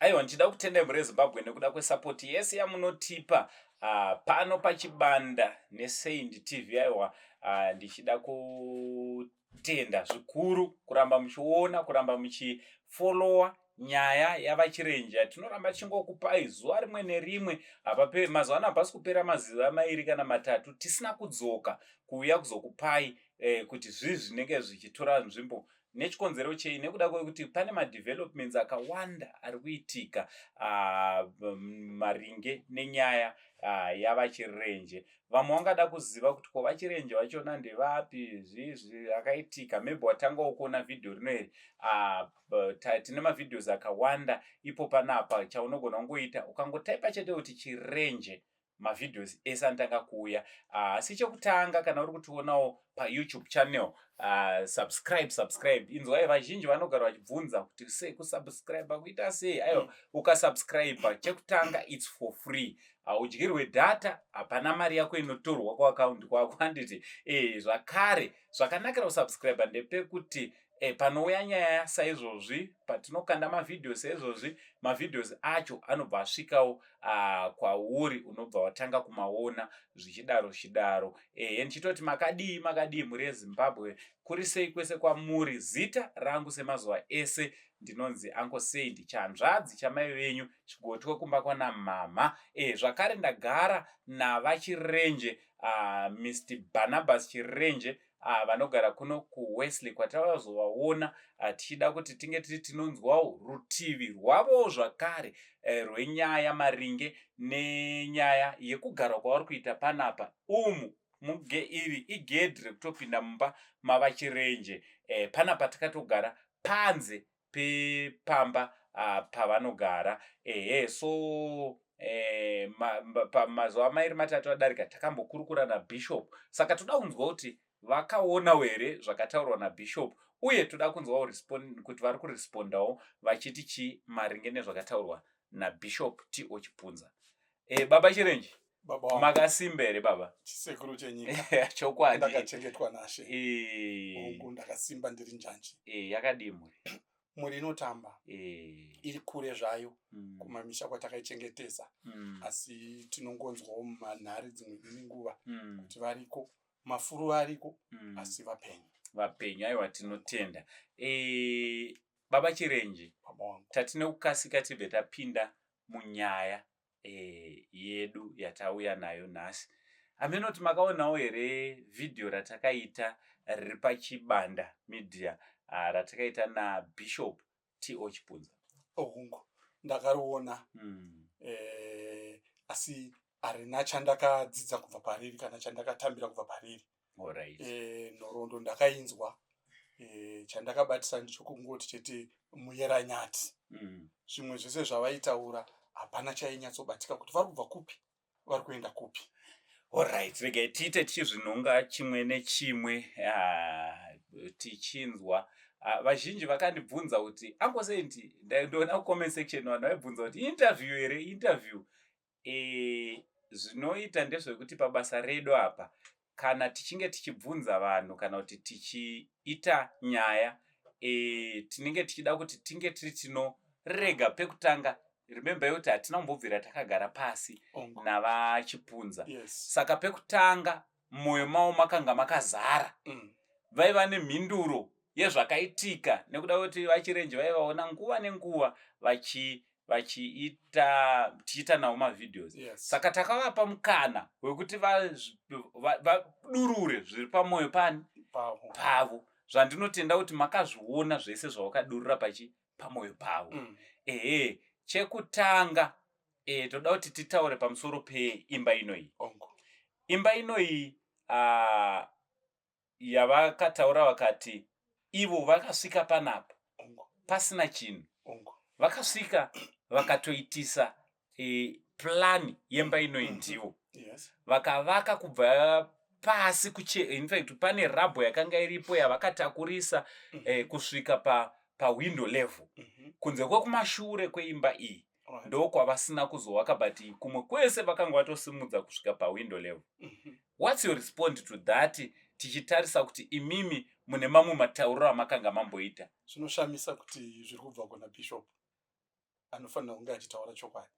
Aiwa, ndichida kutenda muri Zimbabwe nekuda kwesupport yese yamunotipa pano pachibanda neSaint TV. Aiwa, ndichida kutenda zvikuru kuramba muchiona, kuramba muchifollowa nyaya yavachirenja. Tinoramba tichingokupai zuva rimwe nerimwe. Apa mazuva ano hapasi kupera mazuva 2 kana 3 tisina kudzoka kuuya kuzokupai kuti zvivi zvinenge zvichitora nzvimbo. Nechikonzero chei? Nekuda kwekuti pane madevelopments akawanda ari kuitika maringe nenyaya yavachirenje. Vamwe vangada kuziva kuti ko vachirenje vachona ndevapi, zvizvi akaitika. Maybe watangawo kuona video rino iri. Tine mavideos akawanda ipo panapa. Chaunogona kungoita ukangotaipa chete kuti chirenje, mavideos ese anotanga kuuya. Asi chekutanga, kana uri kutionawo paYouTube channel, subscribe. Inzwai, vazhinji vanogara vachibvunza kuti sei kusubscribe kuita sei. Aiwa, ukasubscribe chekutanga it's for free. Udyirwe data, hapana mari yako inotorwa kuaccount kwako. Handiti zvakare zvakanakira kusubscribe ndepekuti panouya nyaya saizvozvi, patinokanda mavideos saizvozvi, mavideos acho anobva asvikawo kwauri, unobva watanga kumaona zvichidaro. Ndichitoti makadii muri Zimbabwe, kuri sei kwese kwamuri. Zita rangu semazuva ese ndinonzi Uncle Saint, chanzvadzi chamai venyu, chigotwe kumba kwana mama. Zvakare ndagara navachirenje, Mr. Barnabas Chirenje, vanogara kuno kuWesley, kwatavazovaona tichida kuti tinge tiri tinonzwawo rutivi rwavo zvakare rwenyaya maringe nenyaya yekugara kwavari kuita panapa. Iri igedhi rekutopinda mumba mavachirenje. Panapa takatogara panze pepamba pavanogara. So pamazuva 2-3 adarika takambokurukura naBishop. Saka toda kunzwa kuti vakaona here zvakataurwa naBishop, uye toda kunzwawo kuti vari kurespondawo vachiti chii maringe nezvakataurwa naBishop T.O. Chipunza. Baba Chirenje, Baba, makasimba here baba? chisekuru chenyika. Chokwadi. Ndakachengetwa naShe. Ndakasimba ndiri njanji. Yakadii muri? Muri inotamba. Iri kure zvayo kumamisha kwatakaichengetesa. Asi tinongonzwawo manhare dzimwe nguva kuti variko, mafuru ariko, asi vapenyu. Aiwa, tinotenda. Baba Chirenje, tatine kukasika tibve tapinda munyaya yedu yatauya nayo nhasi. Aminoti makaonawo here video ratakaita riri pachibanda media ratakaita naBishop T.O. Chipunza? Ohungu, ndakariona. Asi harina chandakadzidza kubva pariri kana chandakatambira kubva pariri. Alright. Nhoroondo ndakainzwa. Chandakabatisa ndichokungoti chete muyeranyati. Zvimwe zvese zvavaitaura hapana chainyatsobatika kuti vari kubva kupi, vari kuenda kupi. Alright, regai tiite tichizvinonga chimwe nechimwe tichinzwa. Vazhinji vakandibvunza kuti Uncle Saint, ndoona kucomment section vanhu vaibvunza kuti interview here, interview. Zvinoita ndezvekuti pabasa redu apa, kana tichinge tichibvunza vanhu kana kuti tichiita nyaya, tinenge tichida kuti tinge tiri tinorega pekutanga. Remember kuti hatina kumbobvira takagara pasi navachipunza. Saka pekutanga mwoyo mavo makanga makazara. Vaiva nemhinduro yezvakaitika nekuda kuti vachirenje vaivaona nguva nenguva tichiita nawo mavideos. Saka takavapa mukana wekuti vadurure zviri pamwoyo pavo. Zvandinotenda kuti makazviona zvese zvavakadurura pamwoyo pavo. Chekutanga, toda kuti titaure pamusoro peimba inoyi. Imba inoyi yavakataura vakati ivo vakasvika panapa pasina chinhu. Vakasvika vakatoitisa plani yemba inoyi ndivo. Vakavaka kubva pasi in fact pane rabho yakanga iripo yavakatakurisa kusvika pawindow level. Kunze kwekumashure kweimba iyi ndokwavasina kuzovaka, but kumwe kwese vakanga vatosimudza kusvika pawindow level. What's your response to that? Tichitarisa kuti imimi mune mamwe matauriro amakanga mamboita. Zvinoshamisa kuti zviri kubva kuna Bishop. anofanira kunge achitaura chokwadi.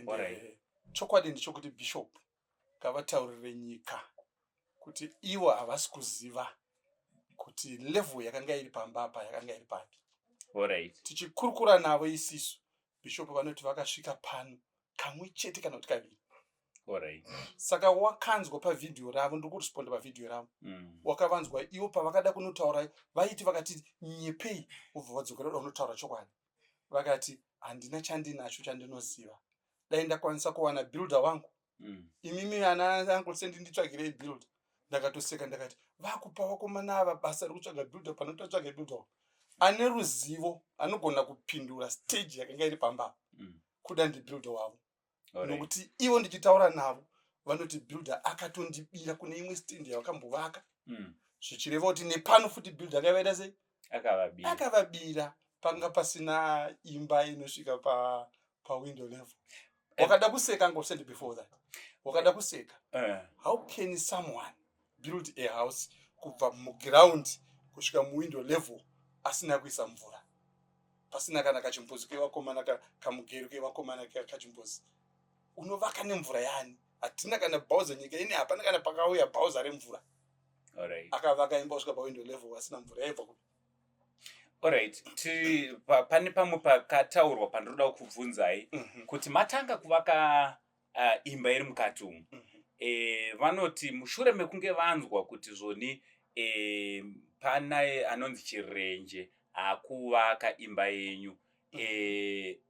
Alright. Chokwadi ndechekuti bishop ngavataurire nyika kuti ivo havasi kuziva kuti level yakanga iri pamba apa yakanga iri papi. Alright. Tichikurukura navo isisu bishop vanoti vakasvika pano kamwe chete kana kuti kaviri. Alright. Saka wakanzwa pavhidhiyo ravo, ndiri kuresponda pavhidhiyo ravo, wakavanzwa ivo pavakada kunotaura vaiti vakati nyepei ubva vadzokera unotaura chokwadi. Vakati handina chandinacho chandinoziva, dai ndakwanisa kuwana builder wangu, imimi ana angu sendinditsvagirei builder. Ndakatoseka ndakati vakupa vakomana ava basa rekutsvaga builder panototsvaga builder ane ruzivo anogona kupindura stage yakanga iri pamba kuda ndibuilder wavo. Nokuti ivo ndichitaura navo vanoti builder akatondibira kune imwe stand yavakambovaka, zvichireva kuti nepano futi builder akavaita sei, akavabira panga pasina imba inosvika window level. Wakada kuseka ngosend before that. Wakada kuseka. How can someone build a house kubva muground kusvika muwindow level asina kuisa mvura, pasina kana kachimbuzi kevakomana, kamugero kevakomana kachimbuzi? Unovaka nemvura yani? Hatina kana bhauza nyika ine, hapana kana pakauya bhauza remvura. Alright. Akavaka imba kusvika pawindow level asina mvura yaibva kupi? Alright, pane pamwe pakataurwa pandinoda kubvunzai kuti matanga kuvaka imba iri mukati umu. Vanoti mushure mekunge vanzwa kuti zvoni pana anonzi chirenje akuvaka imba yenyu,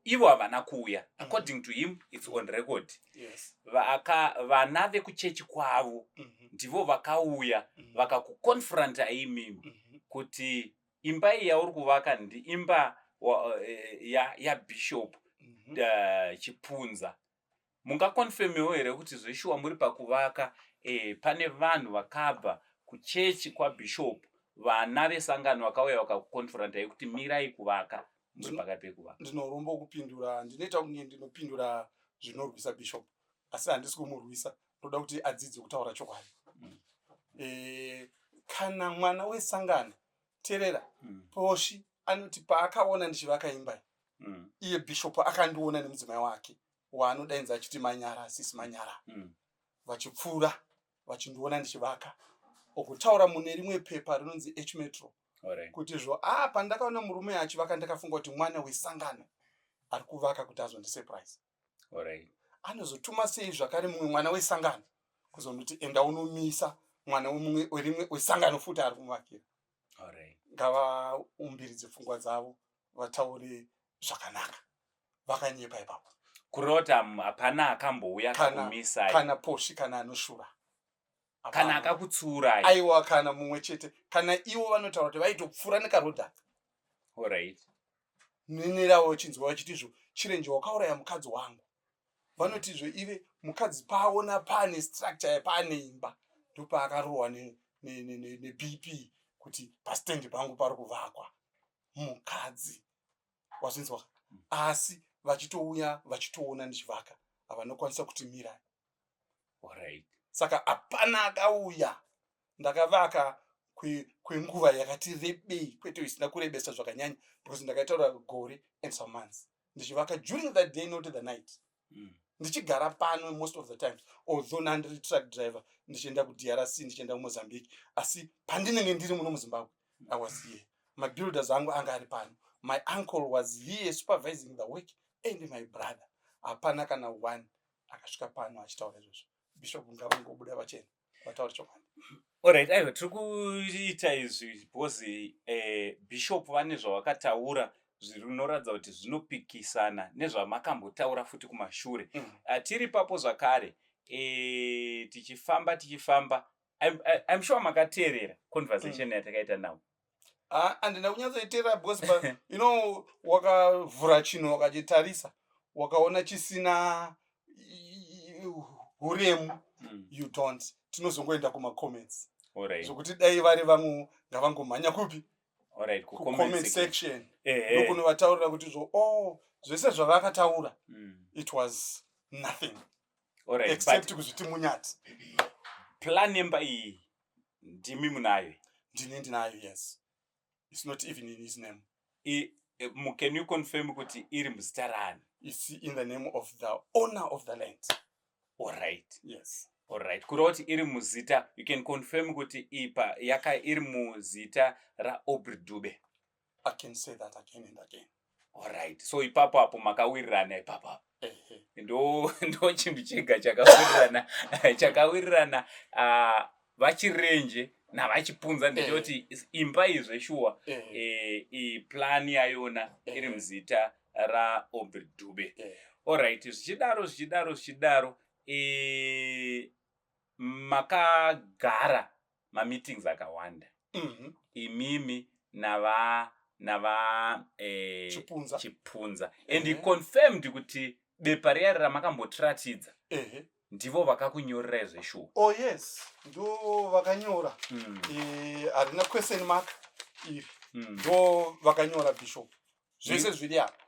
ivo havana kuuya. According to him, it's on record. Yes. Vana vekuchechi kwavo ndivo vakauya vakakukonfronta imimi kuti imba iyi yauri kuvaka ndi imba yaBishop Chipunza. Mungakonfirmiwo here kuti zveshuwa muri pakuvaka pane vanhu vakabva kuchechi kwaBishop, vana vesangano vakauya vakakukonfrontai kuti mirai kuvaka muri pakati pekuvaka? Ndinoromba kupindura, ndinoita kunge ndinopindura zvinorwisa Bishop, asi handisi kumurwisa, ndoda kuti adzidze kutaura chokwadi. Kana mwana wesangano teerera, Poshi anoti paakaona ndichivaka imba iye Bishop akandiona nemudzimai wake waanodainza achiti Manyara, asisi Manyara, vachipfuura vachindiona ndichivaka, okutaura mune rimwe pepa rinonzi H Metro kuti pandakaona murume achivaka ndakafunga kuti mwana wesangano ari kuvaka kuti azondisurprise. Anozotuma sei zvakare mumwe mwana wesangano kuzonoti enda unomisa mwana werimwe wesangano futi ari kumuvakira? Ngavaumbiridze pfungwa dzavo, vataure zvakanaka, vakanyepa ipapo. Kurota hapana akambouya akakumisai kana Poshi, kana anoshura, kana akakutsuurai. Aiwa, kana mumwe chete, kana ivo vanotaura kuti vaitopfuura nekarodhaka. Nenerawo chinzwa vachitizvo chirenje wakauraya mukadzi wangu. Vanotizvo ive mukadzi paona pane structure, pane imba, ndopaakarohwa neBP kuti pastendi pangu pari kuvakwa mukadzi, wazvinzwa? Asi vachitouya vachitoona ndichivaka havanokwanisa kuti mirai. Saka hapana akauya ndakavaka kwenguva yakati rebei, kwete isina kurebesa zvakanyanya, because ndakataura gore and some months ndichivaka during the day not the night. Ndichigara pano most of the times, although ndiri truck driver ndichienda kuDRC, ndichienda kuMozambique, asi pandinenge ndiri muno muZimbabwe I was here. My builders angu anga ari pano. My uncle was here supervising the work, and my brother. Hapana kana one akasvika pano achitaura izvozvo. Bishop ngavangobuda vachena vataure chokwadi. Alright, aiwa, tiri kuita izvi because Bishop vane zvavakataura zvinoratidza kuti zvinopikisana nezvamakambotaura futi kumashure. Tiri papo zvakare, tichifamba I'm sure makateerera conversation yatakaita nawo. Handina kunyatsoiteerera because you know, wakavhura chinhu wakachitarisa wakaona chisina uremu, you don't. Tinozongoenda kuma-comments. Zvokuti dai vari vamwe ngavangomhanya kupi? Comment section. Ndokunovataurira kuti zvese zvavakataura it was nothing except kuzviti munyati. Plan nemba iyi ndimi munayo? Ndinayo, yes. It's not even in his name. can you confirm kuti iri muzita rani? It's in the name of the owner of the land. Alright. Yes. Alright. Kureva kuti iri muzita, you can confirm kuti ipa iri muzita ra Aubrey Dube. I can say that again and again. Alright. So ipapo apo makawirirana ipapo. Ndo chinhu chega chakawirirana vachirenje navachipunza ndechoti imba izve shuwa plan yayona iri muzita ra Aubrey Dube. Alright, zvichidaro makagara meetings akawanda. Imimi nava Chipunza. And he confirmed kuti bepa riya ramakambotiratidza ndivo vakakunyorera zveshuwa. Oh yes, ndo vakanyora. Harina question mark iri. Ndo vakanyora bishop. Zvese zviri apa.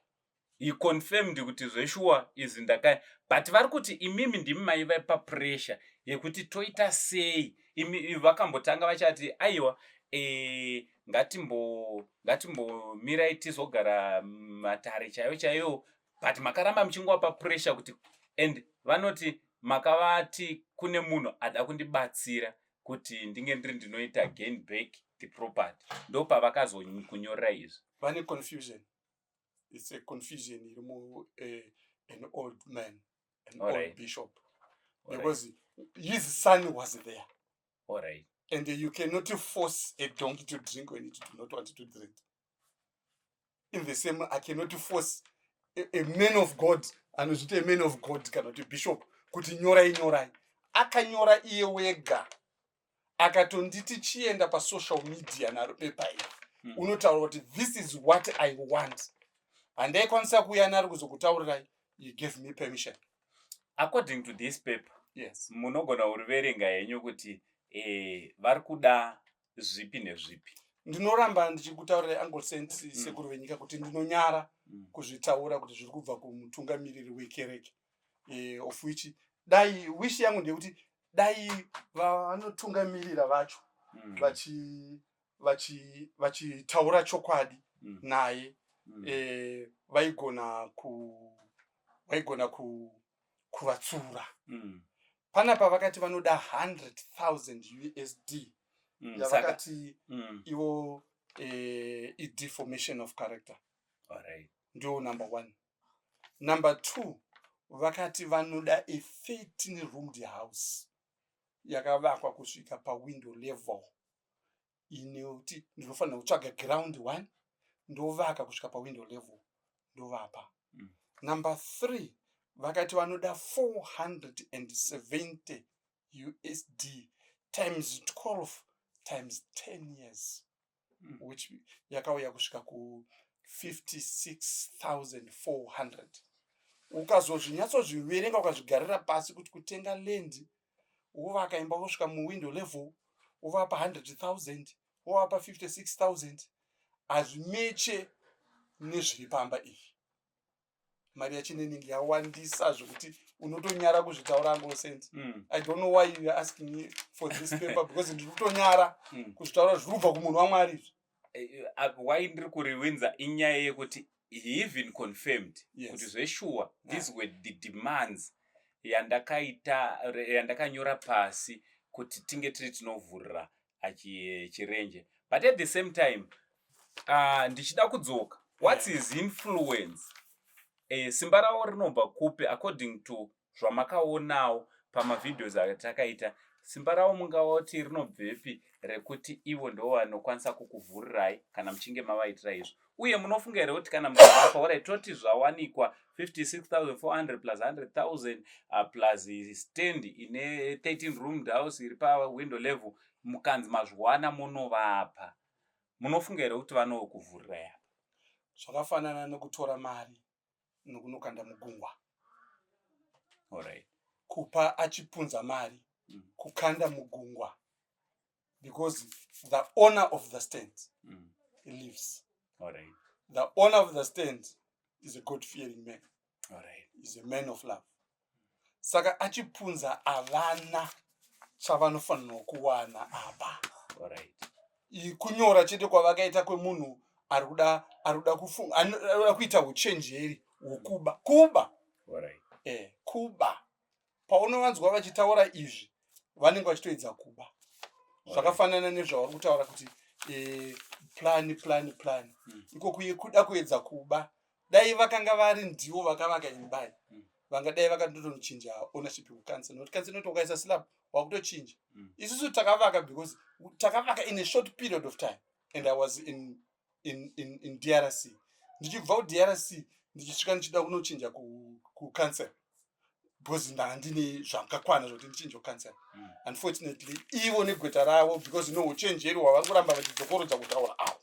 He confirmed kuti zveshuwa izi ndakai, but vari kuti imimi ndimi maiva papressure yekuti toita sei. Vakambotanga vachati aiwa ngatimbomirai tizogara matare chaiyo, but makaramba muchingova pressure kuti, and vanoti makavati kune munhu ada kundibatsira kuti ndinge ndinoita gain back the property. Ndo pavakazokunyorera izvi. Vane confusion. It's a confusion an old man, old bishop. Because his son was there. Alright. And you cannot force a donkey to drink when it do not want to drink. In the same, I cannot force a man of God, and a man of God cannot be bishop. Kuti nyorai. Akanyora iye wega. Akatonditi chienda pa social media na pepa iyi. Unotaura kuti this is what I want. And I kwanisa kuya nari kuzokutaurirai, you gave me permission. According to this paper, yes. Munogona uriverenga henyu kuti vari kuda zvipi nezvipi. Ndinoramba ndichikutaurirai Uncle Saint sekuru venyika kuti ndinonyara kuzvitaura kuti zviri kubva kumutungamiriri wekereke. Of which dai wish yangu ndekuti dai vanotungamirira vacho vachitaura chokwadi naye vaigona kuvatsura. Panapa vakati vanoda 100,000 USD. Yavakati ivo deformation of character. Alright. Ndio number 1. Number 2, vakati vanoda a 13-roomed house. Yakavakwa kusvika pa window level. Inoti ndinofanira kutsvaga ground 1 ndovaka kusvika pa window level ndovapa. Number 3, vakati vanoda 470 USD times 12 times 10 years, which yakauya kusvika ku 56,400. Ukazozvinyatsozviverenga ukazvigarira pasi kuti kutenga land uvaka imba kusvika muwindow level uvapa 100,000 uvapa 56,000 hazvimeche nezviri pamba iyi. Mari yachineningi yawandisa zvokuti unotonyara kuzvitaura Uncle Saint. I don't know why you are asking me for this paper because ndiri kutonyara kuzvitaura zviri kubva kumunhu waMwari. Why ndiri kuriwinza inyaya yekuti he even confirmed kuti zveshuwa these were the demands yandakanyora pasi kuti tinge tiri tinovhurira chirenje. But at the same time ndichida kudzoka, what's his influence? Simba ravo rinobva kupi according to zvamakaonawo pamavidheos atakaita? Simba ravo mungavati rinobvepi rekuti ivo ndo vanokwanisa kukuvhurirai kana muchinge mavaitira izvo? Uye munofunga here kuti kana mukavapa alright toti zvawanikwa 56,400 plus 100,000 plus stand ine 13-roomed house iri pa window level mukanzi mazviwana munovapa, munofunga here kuti vanokuvhurirai apa? Zvakafanana nekutora mari nokunokanda mugungwa. Alright. Kupa achipunza mari, kukanda mugungwa. Because the owner of the stand lives. Alright. The owner of the stand is a God-fearing man. Alright. He's a man of love. Saka achipunza avana chavanofanirwa kuwana apa. Alright. Kunyora chete kwavakaita kwemunhu arikuda kufunga arikuda kuita uchenjeri hwokuba Alright. kuba paunowanzwa vachitaura izvi vanenge vachitoedza kuba zvakafanana nezvavari kutaura kuti plan iko kuda kuedza kuba dai vakanga vari ndivo vakavaka imbai vangadai vakandotochinja ownership kukanisa nokuti kanisa inoti wakaisa slab wakutochinja isusu takavaka because takavaka in a short period of time and I was in DRC ndichibva kuDRC ndichisvika ndichida kunochinja kucancel because ndandine zvakakwana zvoti ndichinje kucancel unfortunately ivo negweta ravo because uchenjeri hwavari kuramba vachidzokorodza kutaura avo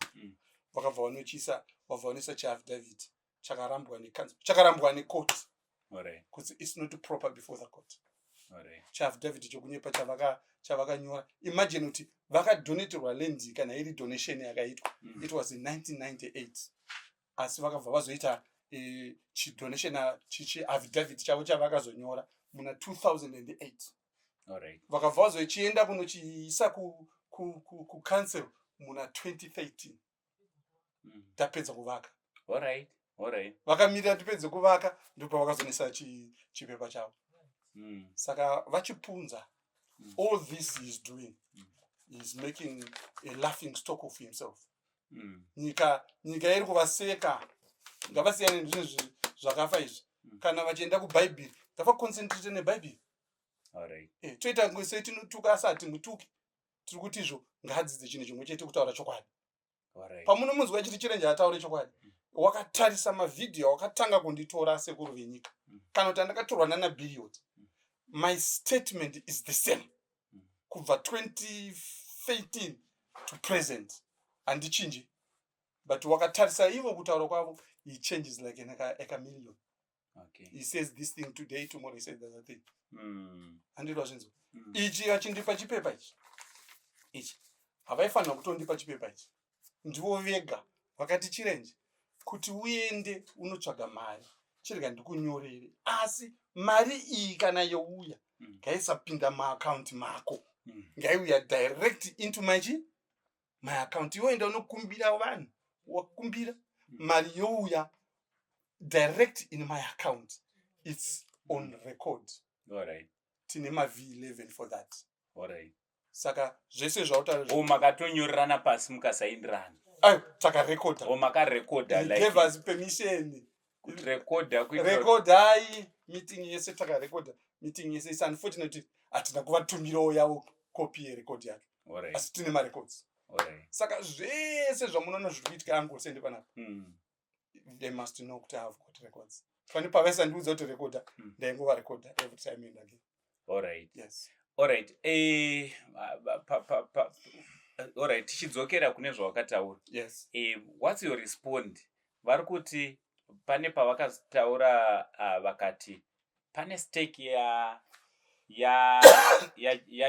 vakabva vanochisa vabva vanisa chiaffidavit chakarambwa necancel chakarambwa necourt kuti it's not proper before the court chiaffidavit chokunyepa chavakanyora imagine kuti vakadonaterwa land kana iri donation yakaitwa it was in 1998 asi vakabva vazoita chidonation chiaffidavit chavo chavakazonyora muna 2008 vakabva vazochienda kunochiisa kucancel muna 2013 tapedza kuvaka vakamirira tipedze kuvaka ndipo vakazonesa chipepa chavo saka vachipunza all this he is doing he is making a laughing stock of himself nyika iri kuvaseka ngavasiyane nezvinhu zvakafa izvi kana vachienda kubhaibheri ngavaconcentrate nebhaibheri toita ngwese tinotuka asati mutuki tiri kuti izvo ngadzidze chinhu chimwe chete kutaura chokwadi pamunomunzwa chiti chirenje ataure chokwadi wakatarisa mavhidhiyo wakatanga kunditora sekuru venyika kana kuti andakatorwa nanaBilliard my statement is the same kubva 2013 to present handichinji but wakatarisa ivo kutaura kwavo he changes like a chameleon. He says this thing today, tomorrow he says the other thing. Andiro zvinzo ichi achindipa chipepa ichi havaifanira kutondipa chipepa ichi ndivo vega vakati chirenje kuti uende unotsvaga mari chirega ndikunyorere asi mari iyi kana youya ngaisapinda maaccount mako ngaiuya direct into my account yoenda unokumbira vanhu wakumbira mari youya direct in my account it's on record. Tine V11 for that. Saka zvese zvautaura makatonyorerana pasi mukasaindirana saka record makarecorda like gave us permission record hai meeting yese takarecorda meeting yese is unfortunately atina kuvatumirawo yavo copy yerecord yake asi tine marecords saka zvese zvamunoona zviri kuitika angu sende panapa they must know kuti I have got records fani pavaisandiudza kuti recorda ndaingova recorda every time and again. Yes. Alright, tichidzokera kune zvawakataura. Yes. What's your respond? Vari kuti pane pavakataura vakati pane stake ya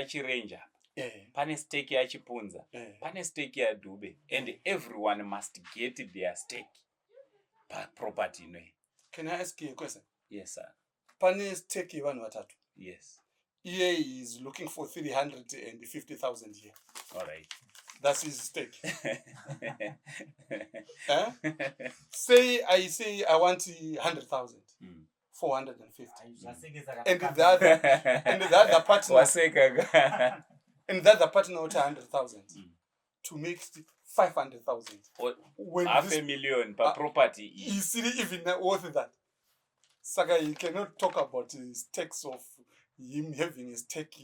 chirenja. Pane stake ya chipunza. Pane stake ya Dube and everyone must get their stake property no. Can I ask you a question? Yes sir. Pane stake yevanhu vatatu. Yes. EA is looking for 350,000 here. All right. That's his stake. Say I want 100,000. 450. And the other partner. And the other partner want 100,000 to make 500,000. Half a million per property. Is it even worth that? Saka, you cannot talk about stakes of him having a stake,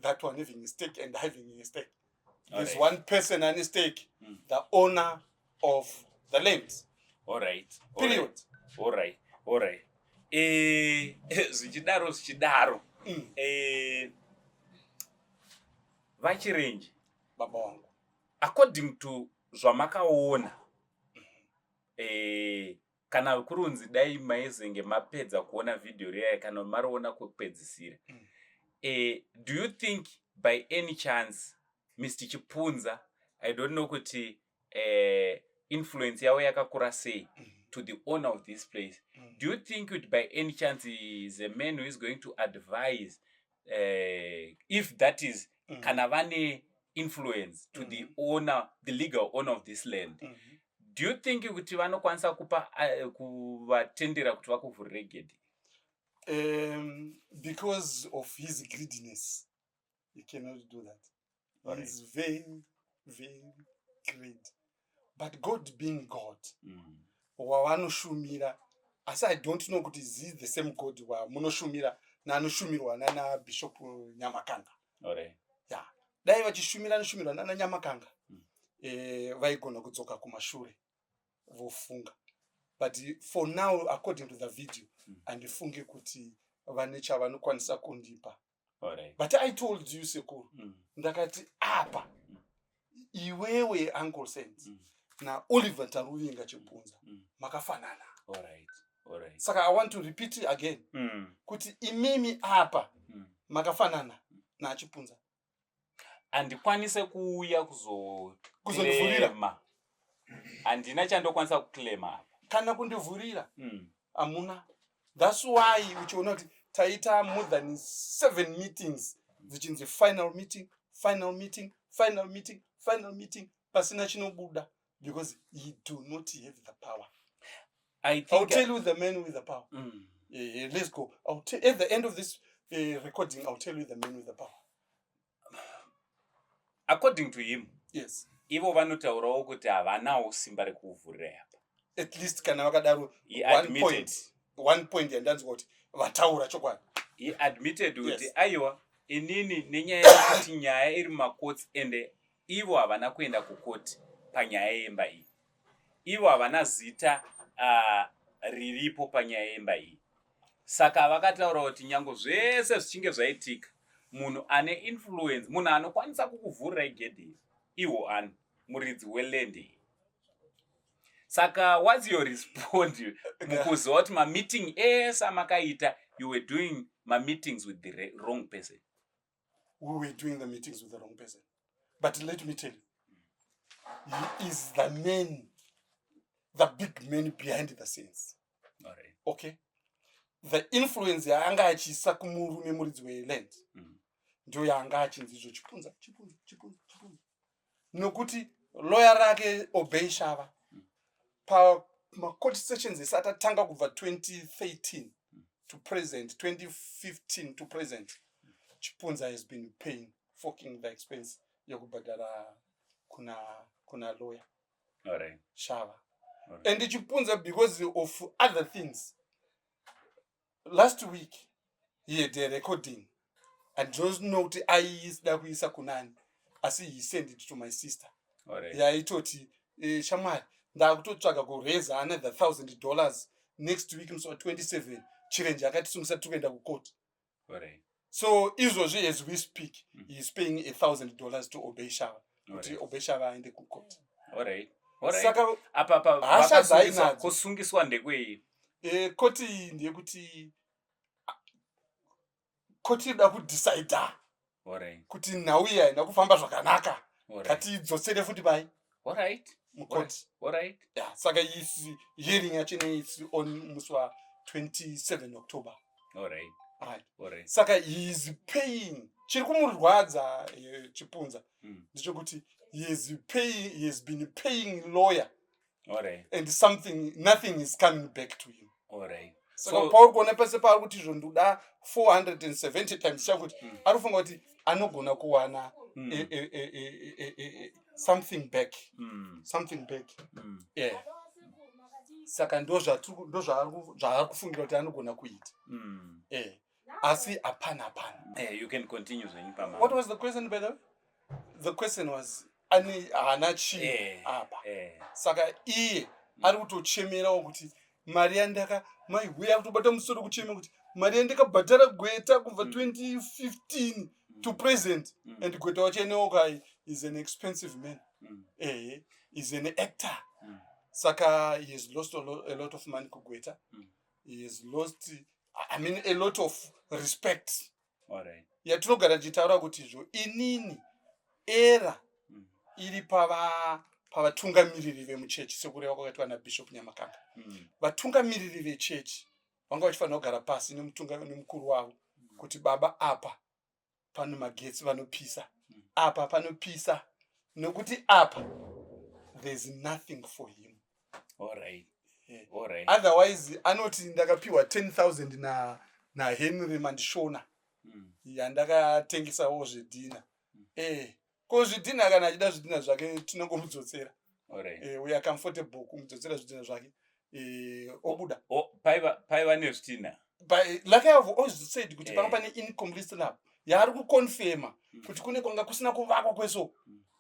that one having a stake and having a stake. There's one person and a stake, the owner of the land. All right. Period. All right. Zvichidaro. Vachirenje. Baba wangu. According to zvamakaona, kana kurunzi dai maizenge mapedza kuona video riyai kana mariona kupedzisira. Do you think by any chance Mr. Chipunza, I don't know kuti influence yao yakakura sei to the owner of this place. Do you think that by any chance he is a man who is going to advise if that is kana vane influence to the owner, the legal owner of this land? Do you think kuti vanokwanisa kupa kuvatendera kuti vakuvhurire gedhi? Because of his greediness, he cannot do that. All He's very, very great. But God being God, wavanoshumira, asi I don't know kuti is he the same God wamunoshumira nanoshumirwa nana Bishop Nyamakanga. Alright. Yeah. Dai vachishumira noshumirwa nana Nyamakanga. Vaigona kudzoka kumashure vofunga. But for now, according to the video, andifunge kuti vane chavanokwanisa kundipa. Alright. But I told you Sekuru, ndakati apa iwewe Uncle Sense na Oliver Taruvinga Chipunza makafanana. Alright. Alright. Saka I want to repeat it again. Kuti imimi apa makafanana na Chipunza. Andikwanise kuuya kuzondivhurira. Andina chandokwanisa kuclaima apa. Kana kundivhurira. Amuna. That's why uchiona kuti taita more than 7 meetings zichinzi final meeting, pasina chinobuda, because he do not have the power. I'll tell you the man with the power. Let's go. At the end of this recording, I'll tell you the man with the power. According to him, yes. Ivo vanotaurawo kuti havanawo simba rekuvhurira apa. At least kana vakadaro one point yandanzwa kuti vataura chokwadi. He admitted kuti aiwa inini nenyaya yekuti nyaya iri makotsi ende ivo havana kuenda kukoti panyaya yemba iyi. Ivo havana zita riripo panyaya yemba iyi. Saka vakataura kuti nyango zvese zvichinge zvaitika, munhu ane influence, munhu anokwanisa kukuvhurira gedhi iwo ani muridzi weland. Saka what's your response mukuziva kuti meeting esa makaita you were doing meetings with the wrong person? We were doing the meetings with the wrong person. But let me tell you, he is the man, the big man behind the scenes. Alright. Okay? The influence yaanga achisa kumurume muridzi weland ndio yaanga achinzizvo chipunza. Nokuti lawyer rake Obey Shava pa court sessions esatatanga kubva 2013 to present, 2015 to present, Chipunza has been paying, forking the expense yokubhadhara kuna lawyer. Alright. Shava. Alright. And Chipunza, because of other things, last week he had a recording and just note ayiisida kuisa kunani, asi he sent it to my sister. Alright. Yaitoti shamwari ndakutotsvaga kureza another $1,000 next week musi 27 challenge akatisungisa tukaenda kukoti. Alright. So izvozvi as we speak he is paying $1,000 to Obey Shava kuti Obey Shava aende kukoti. Alright. Alright. Saka apa hasha dzainadzo kusungiswa ndekwei? Koti ndeyekuti koti ida kudecide kuti nhau iyi haina kufamba zvakanaka, katidzosere futi pai. Alright. Mukoti. Alright. Yeah, saka isi hearing yachine is on musi wa 27 October. Alright. Right. Alright. Saka he is paying. Chiri kumurwadza Chipunza ndicho kuti he has been paying lawyer. Alright. And nothing is coming back to him. Alright. So Paul kuona pese paari kuti zvondoda 470 times chakuti arifunga kuti anogona kuwana something back. Something back. Yeah. Saka ndo zvaari kufungira kuti anogona kuita. Asi apana. You can continue zvenyipama. What was the question, by the way? The question was ani hana chi apa. Saka iye ari kutochemerawo kuti mari yandaka mai huya kutobata musoro kuchema kuti mari yandakabhadhara Gweta kubva 2015 to present, and Gweta wachenewo is an expensive man. He's an actor. Saka he has lost a lot of money to Gweta. He has lost a lot of respect. Alright. Yatinogara tichitaura kuti izvo inini era iri pavatungamiriri vemuchechi sekureva kwakaitwa naBishop Nyamakanga. Vatungamiriri vechechi vanga vachifanira kugara pasi nemukuru wavo kuti baba apa pano magetsi vanopisa, apa panopisa, nokuti apa there's nothing for him. Alright. Eh. Alright. Otherwise anoti ndakapiwa 10,000 na Henry Mandishona yandakatengesawo zvidhina. Ko zvidhina kana achida zvidhina zvake tinongomudzosera. Alright. We are comfortable kumudzosera zvidhina zvake. Obuda. Paiva nezvidhina. But like I have always said kuti panga pane income listener yaari kuconfirma kuti kune kwanga kusina kuvakwa kweso.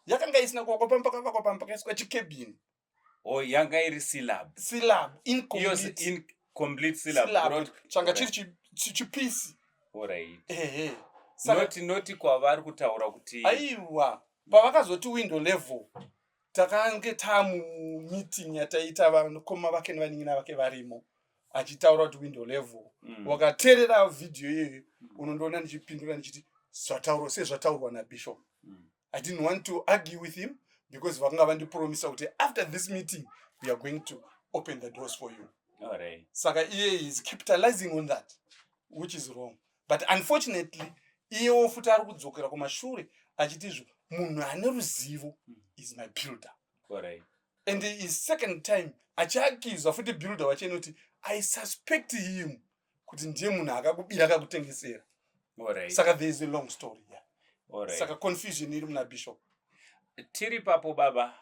Yakanga isina kuvakwa pampakavakwa pampakaiswa chikebhini. Yanga iri syllab. Syllab incomplete. Incomplete syllab. Changa chiri chipisi. Alright. Noti kwavari kutaura kuti aiwa pavakazoti window level takange tamu meeting yataita vanokoma vake nevanin'ina vake varimo achitaura kuti window level wakateerera video iyoyo unondoona ndichipindura ndichiti sezvataurwa naBishop. I didn't want to argue with him because vakanga vandipromisa kuti after this meeting we are going to open the doors for you. Alright. Saka iye is capitalizing on that, which is wrong. But unfortunately iyewo futi ari kudzokera kumashure achitizvo munhu ane ruzivo is my builder. Alright. And his second time achiakizwa futi builder wachenoti I suspect him kuti ndiye munhu akakubira akakutengesera. Alright. Saka there is a long story here. Alright. Saka confusion iri muna Bishop. Tiri papo baba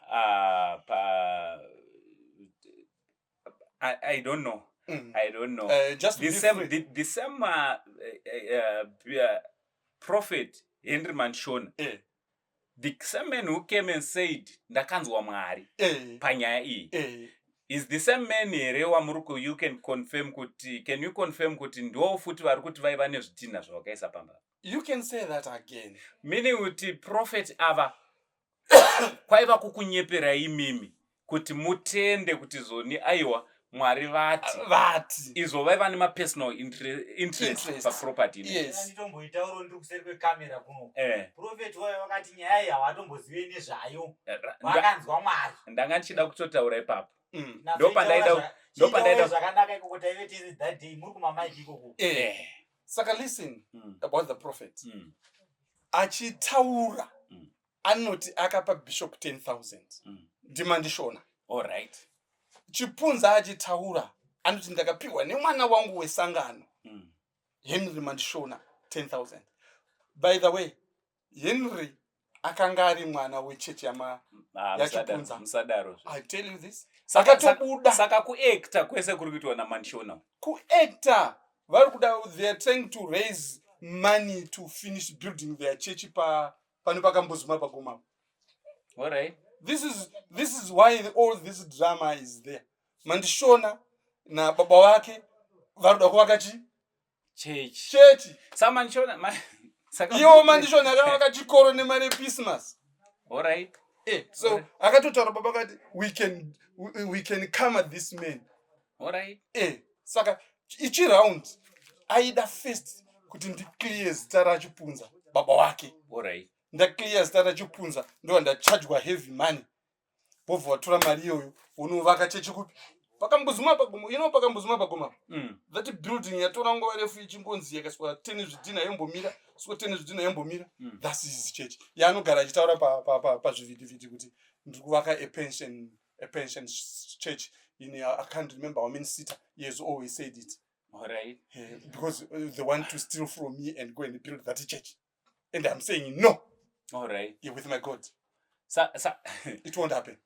I don't know. I don't know. Just the same prophet Henry Mandishona. The same man who came and said ndakanzwa Mwari panyaya iyi. Is the same man here wamuruko you can confirm kuti ndo futi vari kuti vaiva nezvidhina zvavakaisa pamba? You can say that again. Meaning kuti prophet ava kwaiva kukunyepera imimi kuti mutende kuti zoni aiwa Mwari vati izo vaiva nema personal interest pa property. Yes. Nditomboitauro ndiri kuseri kwekamera kuno. Prophet wayo wakati nyaya iyi havatombozive nezvayo. Vakanzwa Mwari. Ndanga ndichida kutotaura ipapo. Ndopandaida zvakanaka ikoko taive tiri that day muri kumamaiki ikoko. Saka listen about the prophet. Achitaura anoti akapa Bishop 10,000. Ndimandishona. Alright. Chipunza achitaura anoti ndakapiwa nemwana wangu wesangano Henry Mandishona 10,000. By the way, Henry akanga ari mwana wechechi yachipunza. Musadaro. I tell you this. Saka kuacta kwese kuri kuitwa na Mandishona. Kuacta vari kuda they are trying to raise money to finish building their church pano pakambozuma pagoma. Alright. This is why all this drama is there. Mandishona na baba wake varuda kuvaka church. Mandishona Yo Mandishona akavaka chikoro nemari Christmas. Alright. So akatotaura baba kati we can come at this man. Alright. Saka ichi round aida first kuti ndiclear zita rachipunza baba wake. Alright. Ndaclear zita rachipunza ndo ndachajwa heavy money. Bobva watora mari iyoyo unovaka chechi kupi? Pakambozuma pagoma, pakambozuma pagoma. That building yatora nguva refu ichimbonzi yakaswa 10 zvidhina yombomira, swa 10 zvidhina yombomira. That's his church. Yaanogara achitaura pa zvivhiti kuti ndiri kuvaka a pension church in I can't remember how many seater. He has always said it. Alright. Because they want to steal from me and go and build that church. And I'm saying no. Alright. With my God. It won't happen.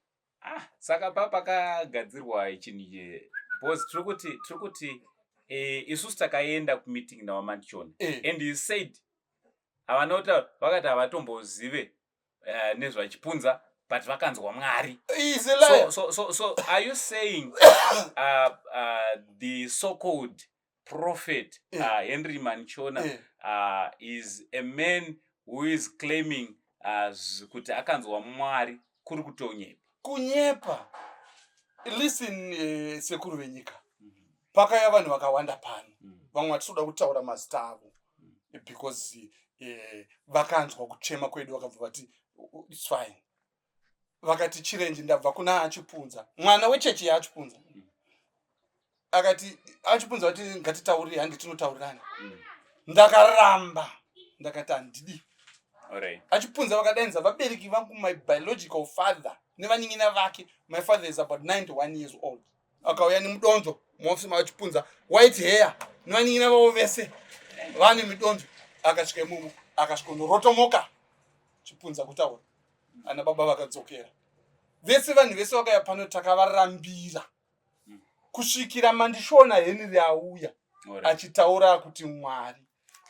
Saka pakagadzirwa ichinije because trukuti isusu takaenda kumeeting na Mandishona and he said avanota vakati avatombozive nezvachipunza but vakanzwa Mwari. He's a liar. So are you saying the so-called prophet Henry Mandishona is a man who is claiming as kuti akanzwa Mwari kuri kutonyepa? Kunyepa. Listen, sekuru venyika. Pakaya vanhu vakawanda pano. Vamwe vatinoda kutaura mazita avo. Because vakanzwa kuchema kwedu vakabva vati it's fine. Vakati chirenji ndabva kuna achipunza. Mwana wechechi yachipunza. Akati achipunza vati ngatitaurire handi tinotaurirana. Ndakaramba. Ndakati handidi. Alright. Achipunza vakadenza vabereki vangu my biological father nevaning'ina vake. My father is about 91 years old. Akauya nemudonzo muofisi mavachipunza white hair nevaning'ina vavo vese vane midonzo. Akasvika imomo akasvikondorotomoka chipunza kutaura. Ana baba vakadzokera. Vese vanhu vese vakaya pano takavarambira kusvikira Mandishona Henry auya achitaura kuti Mwari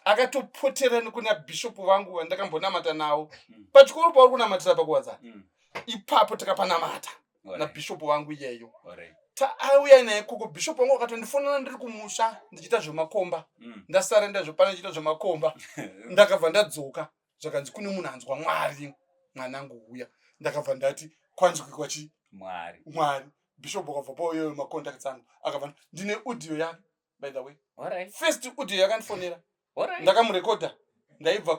akatopotera nekuna bishop vangu vandakambonamata nawo pachikoro pauri kunamatira pakuwadza. Ipapo takapanamata na bishop vangu iyeyo. Auya naye koko bishop wangu akatondifonera ndiri kumusha ndichiita zvemakomba. Ndasara ndazvopana ndichiita zvemakomba. Ndakabva ndadzoka zvakanzi kune munhu anzwa Mwari mwanangu uya. Ndakabva ndati kwanzwi kwachi Mwari. Bishop wakabva pauyo macontacts angu akabva ndine audio yake by the way. First audio yakandifonera. Ndakamurekodha ndaibva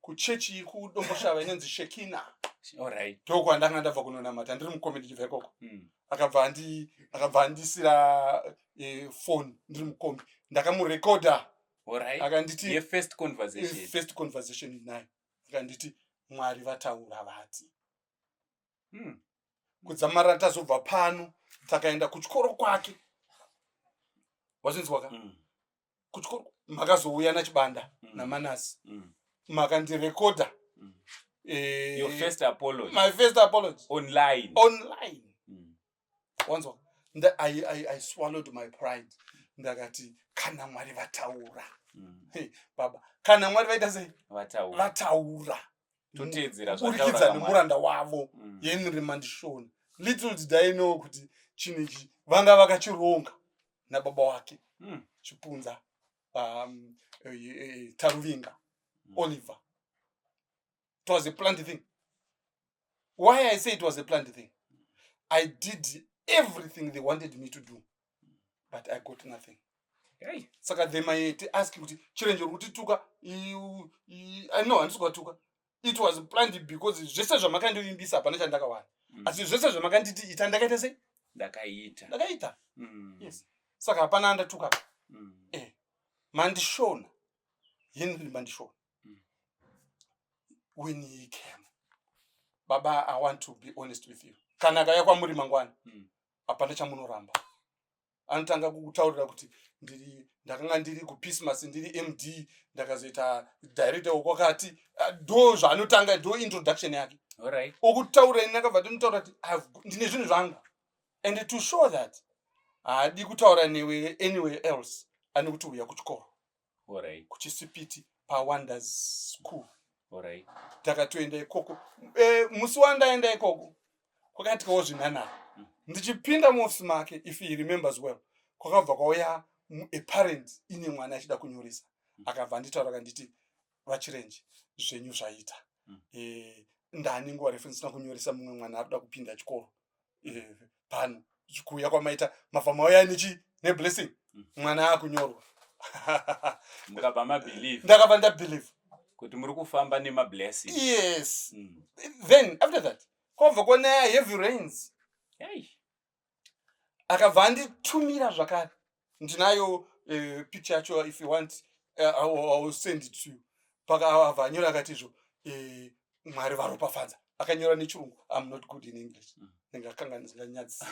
kuchechi kudomboshava inonzi Shekina. Ndoko ndanga ndabva kunonamata ndiri mukomedi ndibva ikoko. Akabva andisira phone ndiri mukombi. Ndakamurekodha. Akanditi first conversation naye. Akanditi Mwari vataura vati. Kudzamarara tazobva pano takaenda kuchikoro kwake. Wazvinzwaka? Kuchikoro makazouya nachibanda namanasi. Makandirekodha. Your first apology. My first apology. Online. Wanzwa? I swallowed my pride. Ndakati kana Mwari vataura. Hey baba, kana Mwari vaita sei? Vataura. Totedzera zvataura nemuranda wavo Henry Mandishona. Little did I know kuti chiniki vanga vakachironga nababa wake chipunza Taruvinga Oliver. It was a planned thing. Why I say it was a planned thing? I did everything they wanted me to do, but I got nothing. Saka they might ask kuti chirenje kuti tuka I know handisi kwatuka. It was planned because zvese zvamakandivimbisa hapana chandakawana. Asi zvese zvamakanditi ita ndakaita sei? Ndakaita. Yes. Saka hapana andatuka. Mandishona. Henry Mandishona. When he came, Baba, I want to be honest with you. Kana kaya kwamuri mangwana. Hapana chamunoramba. Anotanga kutaurira kuti ndakanga ndiri kuPeacemas ndiri MD ndakazoita director wokwakati do zvanotanga do introduction yake. Okutaura ndakabva ndinotaura kuti ndine zvinhu zvangu. And to show that haadi kutaura newe anywhere else ani kuti uya kuchikoro. Kuchisipiti paWonders School. Takatoenda ikoko. Musi wandaenda ikoko kwakati kwazvinanana. Ndichipinda muofisi make, if he remembers well, kwakabva kwauya a parent ine mwana achida kunyoresa. Akabva anditaura akanditi vachirenje zvenyu zvaita. Ndani nguva refu ndisina kunyoresa mumwe mwana akuda kupinda chikoro. Pano kuuya kwamaita mabva mauya neblessing. Mwana akunyorwa. Mukabva mabelieve. Ndakabva ndabelieve. Kuti muri kufamba nemablessing. Yes. Then after that, kwabva kuona heavy rains. Akabva anditumira zvakare. Ndinayo picture yacho, if you want I will send it to you. Pakabva anyora akati izvo Mwari varopafadza. Akanyora nechirungu. I'm not good in English. Ndingakanga ndinganyadzisa.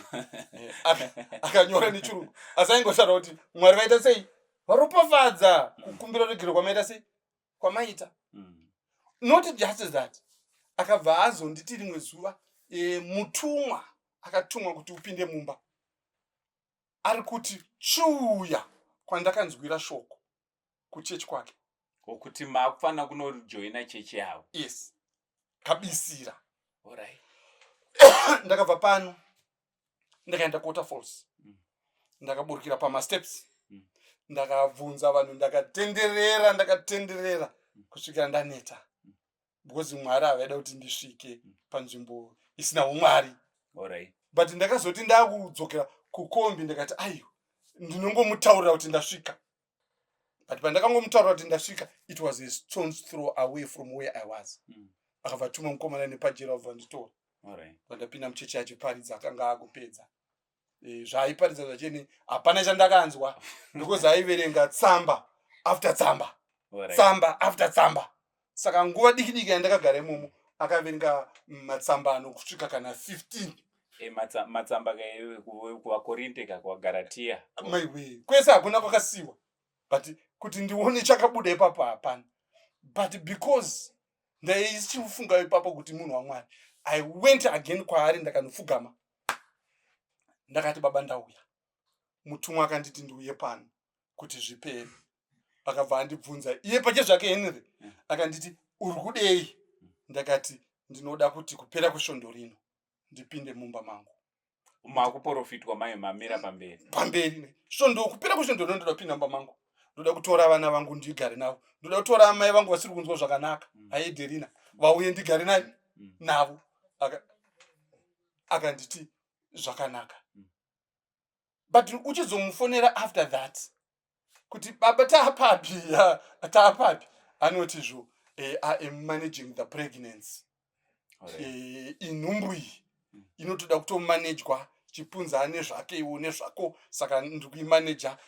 Akanyora nechirungu. Asi aingotaura kuti Mwari vaita sei? Varopafadza. Kukumbira regero kwamaita sei? Kwamaita. Not just that. Akabva azonditi rimwe zuva mutumwa akatumwa kuti upinde mumba. Ari kuti chuya kwandakanzwira shoko kuchechi kwake. Kuti makufana kunojoina chechi yavo. Yes. Kabisira. Ndakabva pano. Ndakaenda kuWaterfalls. Ndakaburukira pamasteps. Ndakabvunza vanhu ndakatenderera kusvikira ndaneta. Because Mwari avaida kuti ndisvike panzvimbo isina umwari. But ndakazoti ndakudzokera kukombi ndakati ayo ndinongomutaurira kuti ndasvika. But pandakangomutaurira kuti ndasvika, it was a stone's throw away from where I was. Akabva tuma mukomana nepajera ubva nditora. Pandapinda muchechi achiparidza akanga akupedza. Zvaiparidza zvacheni hapana chandakanzwa. Because aiverenga tsamba after tsamba. Tsamba after tsamba. Saka nguva diki diki yandakagara imomo akaverenga matsamba anokusvika kana 15 matsamba kuvakorinde kakwaGaratia maiwe kwese hakuna kwakasiyiwa but kuti ndione chakabuda ipapo hapana but because ndaichifunga ipapo kuti munhu waMwari I went again kwaari ndakanofugama ndakati baba ndauya mutumwa akanditi ndiuye pano kuti zvipere akabva andibvunza iye pache zvake Henry akanditi uri kudei ndakati ndinoda kuti kupera kwesvondo rino ndipinde mumba mangu makuprofitwa mai mamira pamberi svondo kupera kwesvondo rino ndoda kupinda mumba mangu ndoda kutora vana vangu ndigare navo ndoda kutora amai vangu vasiri kunzwa zvakanaka aEderina vauye ndigare navo akanditi zvakanaka but uchizomufonera after that kuti baba taapapi anoti zvo I am managing the pregnancy inhumbu iyi inotoda kutomanejwa chipunza ane zvake iwo nezvako saka ndikuimaneja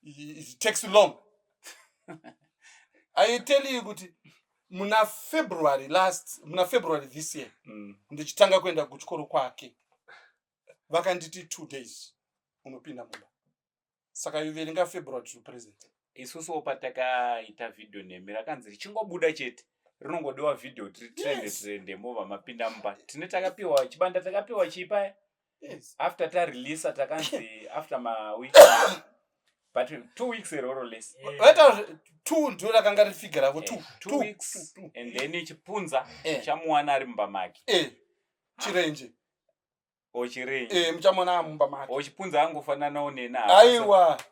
it takes long I tell you kuti muna February this year ndichitanga kuenda kuchikoro kwake vakanditi 2 days unopinda mumba saka iverenga February to present isusu patakaita video nemi rakanzi richingobuda chete rinongodiwa video trende mova mapinda mumba tine takapiwa chibanda takapiwa chipa after tarelease takanzi after ma week but 2 weeks or less wata 2 ndio rakanga rifigure avo 2 weeks and then chipunza chamuwana ari mumba make chirenje ochirenje muchamona mumba make ochipunza angofananawo nena aiwa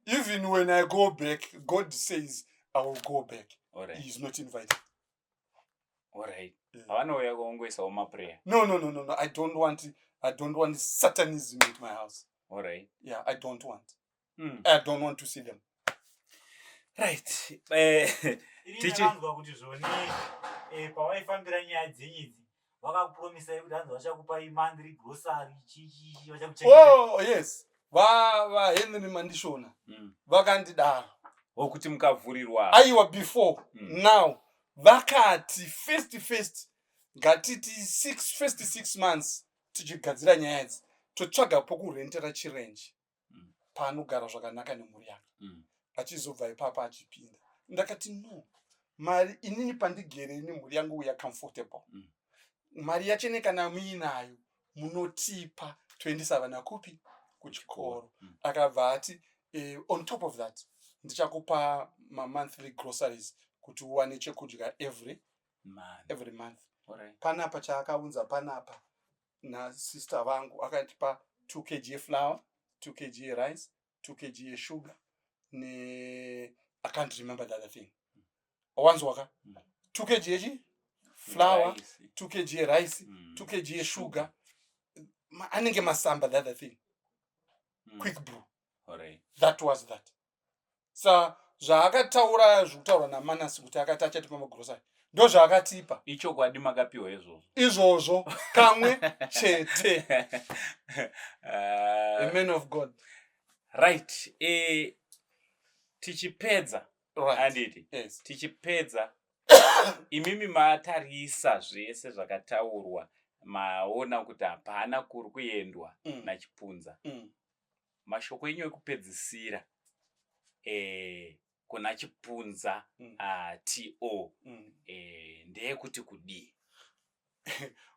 even when I go back God says I will go back. Alright. He is not invited. Alright. Avanouya kuongoisawo maprayer. No. I don't want Satanism in my house. Alright. Yeah, I don't want. I don't want to see them. Right. Tichivanzwa kuti zvoni pawaifambira nyaya dzenyidzi vakakupromisai kuti hanzi vachakupa monthly grocery chichi vachakuchengeta. Oh yes. Va Henry Mandishona. Vakandidaro. Okuti mukavhurirwa. Aiwa before. Now vakati first ngatiti 6 months tichigadzira nyaya idzi totsvaga pokurentera chirenje paanogara zvakanaka nemhuri yake achizobva ipapo achipinda ndakati no mari inini pandigere nemhuri yangu uya comfortable mari yachene kana muinayo munotipa 27 nakupi kuchikoro akabva ati on top of that ndichakupa monthly groceries kuti uwane chekudya every month. Panapa chaakaunza panapa na sister vangu akatipa 2 kg flour, 2 kg rice, 2 kg sugar I can't remember the other thing. Owanzwaka 2 kg flour, 2 kg rice, 2 kg sugar. Anenge masamba the other thing. Quick brew. That was that. So zvaakataura zvokutaura naManasi kuti akati achatipa magrosari ndo zvaakatipa icho kwadi makapiwa izvozvo kamwe chete. A man of God. Right. Tichipedza handiti tichipedza imimi matarisa zvese zvakataurwa maona kuti hapana kuri kuendwa nachipunza mashoko enyu ekupedzisira kuna chipunza TO ndeyekuti kudii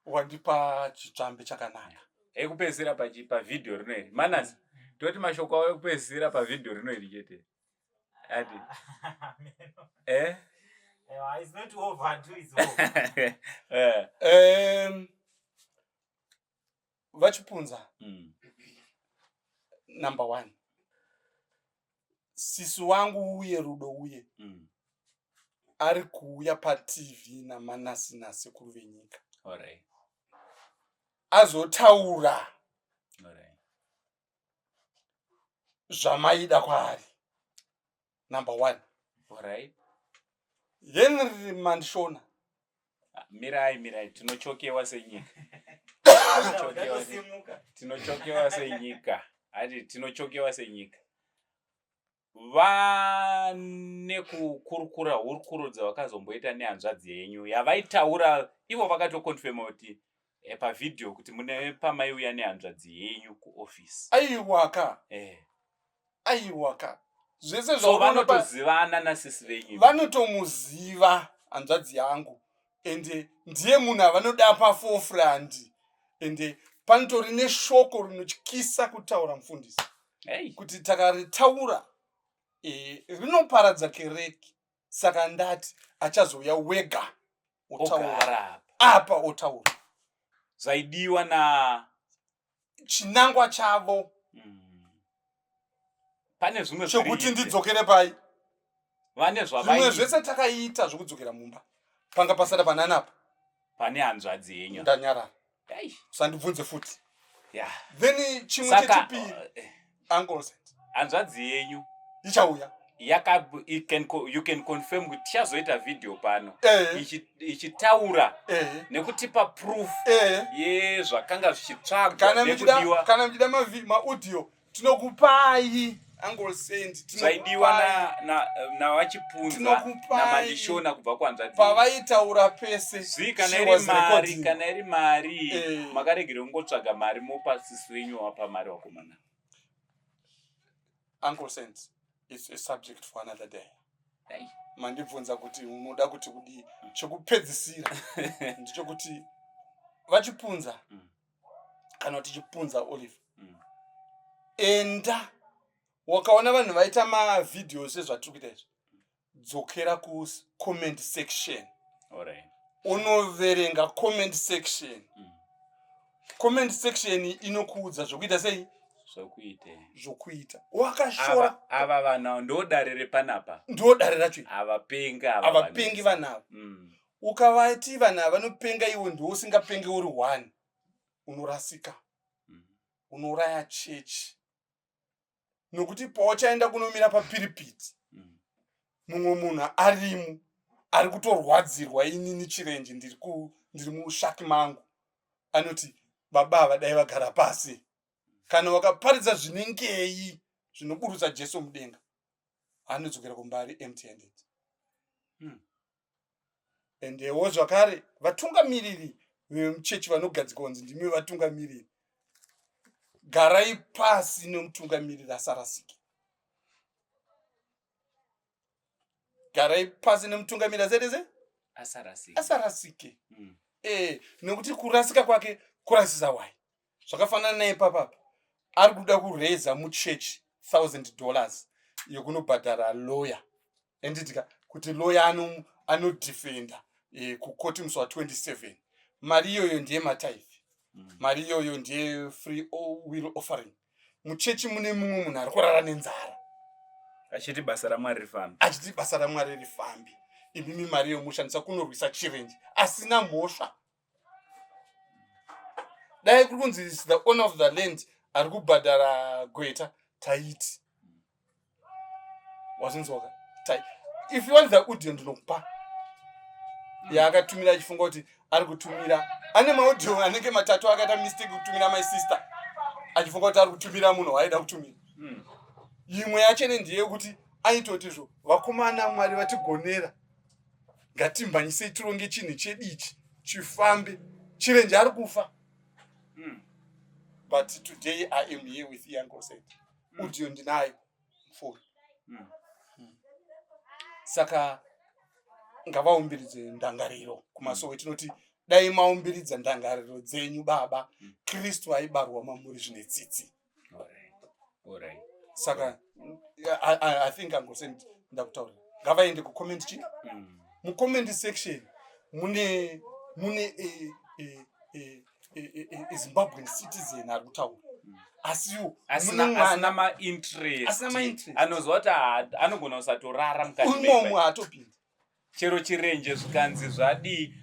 wandipa chitsvambe chakanaka ekupedzisira pavidhio rino iri Manasi toti mashoko awo ekupedzisira pavidhio rino iri chete ati it's not over until it's over. Vachipunza number 1 sisi wangu uye rudo uye ari kuuya paTV naManasi nasekuru venyika azotaura zvamaida kwaari number 1 Henry Mandishona mirai tinochokewa senyika tinochokewa senyika ati tinochokewa senyika vane kukurukura hurukuro dzavakazomboita nehanzvadzi yenyu yavaitaura ivo vakatokonfirma kuti pavidhio kuti mune pamaiuya nehanzvadzi yenyu kuofisi. Aiwaka zvese so vanotozivana nasisi venyu, vanotomuziva hanzvadzi yangu ende ndiye munhu avanoda paforefront ende panotori neshoko rinotyisa kutaura mufundisi kuti takaritaura rinoparadza kereke. Saka ndati achazouya wega otaura apa otaura zvaidiwa na chinangwa chavo. Pane zvimwe chokuti ndidzokere pai vane zvimwe zvese takaita zvokudzokera mumba panga pasara pananapa pane hanzvadzi yenyu ndanyarara. Usandibvunze futi. Then chimwe chechipiri hanzvadzi yenyu ichauya you can confirm kuti tichazoita video pano ichitaura nekutipa proof yezvakanga zvichitsvagwa kana mchida maaudio tinokupai zvaidiwa navachipunza namandishona kubva kuhanzvadzi pavaitaura pese. Kana iri mari makaregere kungotsvaga mari mopa sisi wenyu wapa mari wakomana. Uncle Saint, it's a subject for another day. Mandibvunza kuti unoda kuti kudi chokupedzisira ndichokuti vachipunza kana kuti chipunza Olive enda wakaona vanhu vaita mavidhio sezvatiri kuita izvi dzokera kucomment section unoverenga comment section. Comment section inokuudza zvokuita sei zvokuita wakashora ava vana ndodarire panapa ndodare racho avapengi vanava ukavati vanhu vanopenga iwe ndousingapenge uri 1 unorasika unouraya chechi nokuti pauchaenda kunomira papiripiti mumwe munhu arimo ari kutorwadzirwa inini chirenje ndiri mushaki mangu anoti baba dai vagara pasi kana wakaparidza zvinengei zvinoburutsa Jesu mudenga anodzokera kumbari empty handed. Endewo zvakare vatungamiriri vemuchechi vanogadzika kunzi ndimi vatungamiriri garai pasi nemutungamiriri asarasike. Garai pasi nemutungamiriri azereze asarasike. Nekuti kurasika kwake kurasisa wai zvakafanana naye papapa ari kuda kureza muchechi $1,000 yokunobhadhara lawyer enditika kuti lawyer anodefenda kukoti musi wa27 mari iyoyo ndiye matithe mari iyoyo ndiye free will offering. Muchechi mune mumwe munhu ari kurara nenzara achiti basa raMwari rifambi imimi mari yomushandisa kunorwisa chirenje asina mhosva. Dai kuri kunzi is the owner of the land ari kubhadhara gweta taiti wazinzwaka if you want the audio ndinokupa yaakatumira achifunga kuti ari kutumira ane maaudio anenge matatu akaita mistake kutumira my sister achifunga kuti ari kutumira munhu waida kutumira. Imwe yachene ndiye kuti aitotizvo vakomana Mwari vatigonera ngatimhanyisei tironge chinhu chedu ichi chifambe chirenje ari kufa. But today I am here with Uncle Saint. Audio ndinayo full. Saka ngavaumbiridze ndangariro kumasowe tinoti dai maumbiridza ndangariro dzenyu baba Kristu aibarwa mamuri zvine tsitsi. Alright. Saka I think Uncle Saint ndakutaura ngavaende kucomment chini mucomment section mune Zimbabwean citizen ari kutaura asiwo asina ma-interest anozwa kuti anogona kusatorara mukati haatopinda chero chirenje zvikanzi zvadii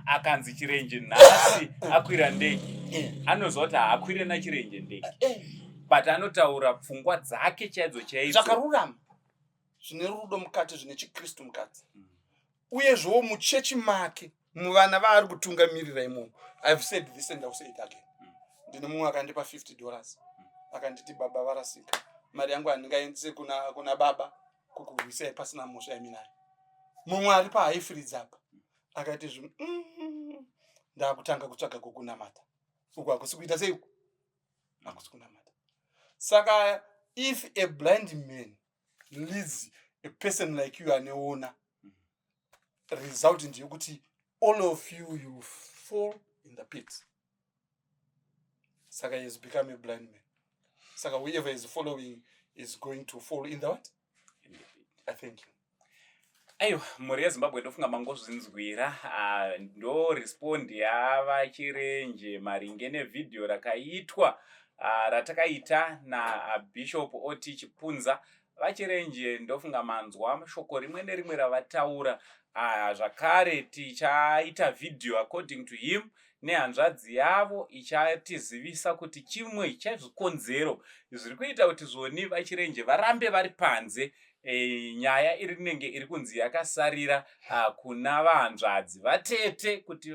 akanzi chirenje nhasi akwira ndege anozwa kuti haakwire nachirenje ndege but anotaura pfungwa dzake chaidzo zvakarurama zvine rudo mukati zvine chikristu mukati uyezvowo muchechi make muvana vaari kutungamirira imomo. I've said this and I'll say it again. Ndine mumwe akandipa $50 akanditi baba varasika mari yangu handingaendise kuna baba kukurwisai pasina mhosva yaminayo. Mumwe ari paHighfields apa akaiti zvinhu ndakutanga kutsvaga kukunamata. Uku hakusi kuita sei? Hakusi kunamata. Saka if a blind man leads a person like you aneona, result ndeyekuti all of you fall in the pit. Saka he has become a blind man. Saka whoever is following is going to fall in the what? In the pit. I thank you. Aiwa, mhuri yeZimbabwe ndofunga mangozvinzwira ndo respond yavachirenje maringe nevhidhiyo rakaitwa ratakaita naBishop Oti Chipunza. Vachirenje ndofunga manzwa shoko rimwe nerimwe ravataura. Zvakare tichaita vhidhiyo according to him nehanzvadzi yavo ichatizivisa kuti chimwe chezvikonzero zviri kuita kuti zvoni vachirenje varambe vari panze. Nyaya iri iri kunzi yakasarira kuna vahanzvadzi vatete kuti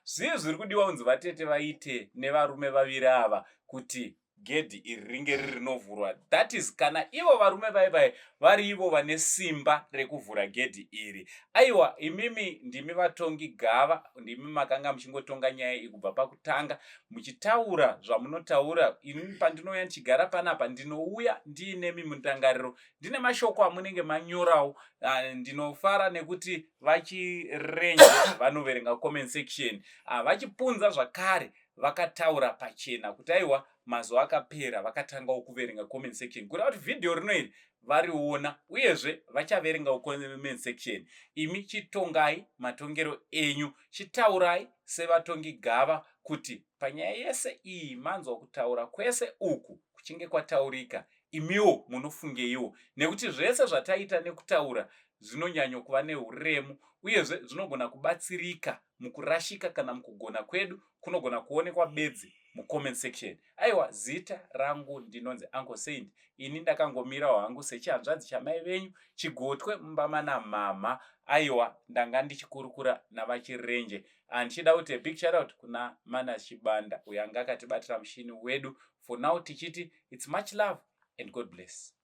zviri kudiwa kunzi vatete vaite nevarume vaviri ava kuti gedhi iri ringe riri rinovhurwa. That is kana ivo varume vai vari ivo vane simba rekuvhura gedhi iri. Aiwa, imimi ndimi vatongi gava, ndimi makanga muchingotonga nyaya iyi kubva pakutanga muchitaura zvamunotaura. Ini pandinouya ndichigara panapa ndinouya ndiinemi mundangariro ndine mashoko amunenge manyorawo. Ndinofara nekuti vachirenje vanoverenga comment section. Vachipunza zvakare vakataura pachena kuti aiwa mazuva akapera vakatangawo kuverenga comment section. Kureva kuti vhidhiyo rino iri variona uyezve vachaverengawo comment section. Imi chitongai matongero enyu, chitaurai sevatongi gava kuti panyaya yese iyi manzwa kutaura kwese uku kuchinge kwataurika imiwo munofungeiwo, nekuti zvese zvataita nekutaura zvinonyanyo kuva neuremu uyezve zvinogona kubatsirika mukurashika kana mukugona kwedu kunogona kuonekwa bedzi mucomment section. Aiwa, zita rangu ndinonzi Uncle Saint. Ini ndakangomirawo hangu sechihanzvadzi chamai venyu chigotwe mumbama namama. Aiwa, ndanga ndichikurukura navachirenje. Ndichida kuti a big shout out kuna Manas Chibanda uyo anga akatibatira mushini wedu. For now tichiti it's much love and God bless.